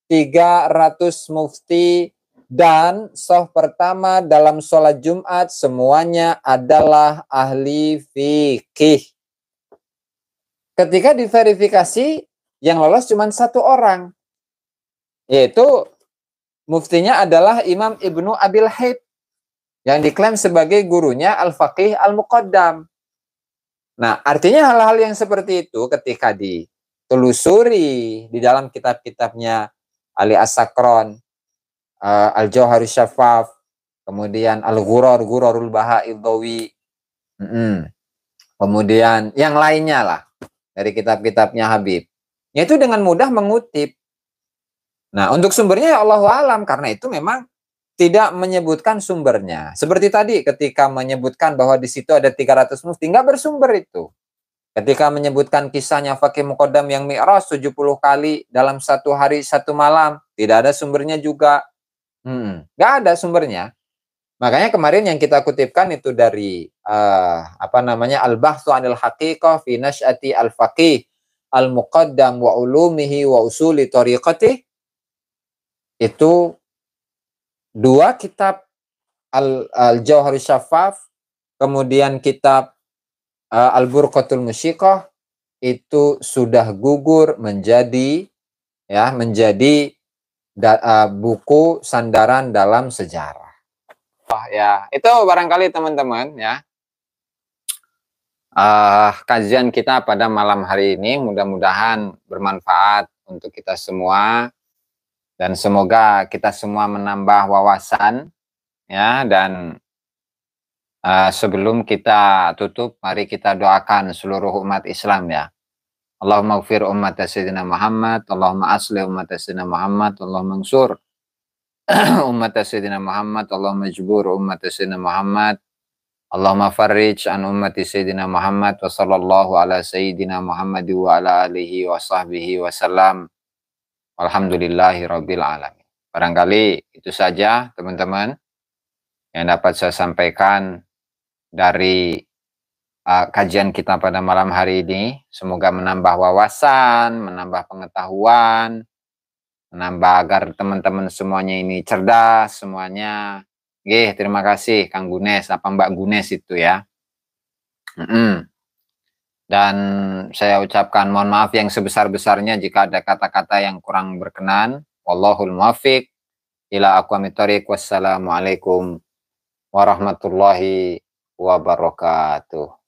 300 mufti dan saf pertama dalam sholat Jumat semuanya adalah ahli fikih. Ketika diverifikasi yang lolos cuma satu orang, yaitu muftinya adalah Imam Ibnu Abil Haib yang diklaim sebagai gurunya Al-Faqih Al-Muqaddam. Nah, artinya hal-hal yang seperti itu ketika ditelusuri di dalam kitab-kitabnya Ali As-Sakron, Al-Jauharus Syafaf, kemudian Al-Ghurarul Baha'il Dhawi, kemudian yang lainnya lah dari kitab-kitabnya Habib. Yaitu dengan mudah mengutip. Nah, untuk sumbernya ya Allahu alam, karena itu memang tidak menyebutkan sumbernya. Seperti tadi ketika menyebutkan bahwa di situ ada 300 mufti, nggak bersumber itu. Ketika menyebutkan kisahnya Faqih Muqaddam yang Mi'raj 70 kali dalam satu hari satu malam, tidak ada sumbernya juga. Nggak ada sumbernya. Makanya kemarin yang kita kutipkan itu dari Al-Bahthu 'anil Haqiqah fi Nash'ati Al-Faqih Al-Muqaddam wa ulumihi wa usuli tariqati. Itu dua kitab Al-Jauharus Syafaf, kemudian kitab Al-Burqatul Musyiqah itu sudah gugur menjadi buku sandaran dalam sejarah. Ya, itu barangkali teman-teman ya. Kajian kita pada malam hari ini mudah-mudahan bermanfaat untuk kita semua, dan semoga kita semua menambah wawasan ya. Dan sebelum kita tutup, mari kita doakan seluruh umat Islam ya. Allahumma ighfir ummat Sayyidina Muhammad, Allahumma aslih ummat Sayyidina Muhammad, Allahumma ansur ummat Sayyidina Muhammad, Allahumma jbur ummat Sayyidina Muhammad, Allahumma farrij an ummati Sayyidina Muhammad, wa sallallahu ala Sayyidina Muhammad wa ala alihi wa sahbihi wa salam. Alhamdulillahi rabbil alamin. Barangkali itu saja teman-teman yang dapat saya sampaikan dari kajian kita pada malam hari ini. Semoga menambah wawasan, menambah pengetahuan, menambah agar teman-teman semuanya ini cerdas semuanya. Oke, terima kasih Kang Gunes, apa Mbak Gunes itu ya. Dan saya ucapkan mohon maaf yang sebesar-besarnya jika ada kata-kata yang kurang berkenan. Wallahul muwaffiq ila aqwamit thoriq. Wassalamualaikum warahmatullahi wabarakatuh.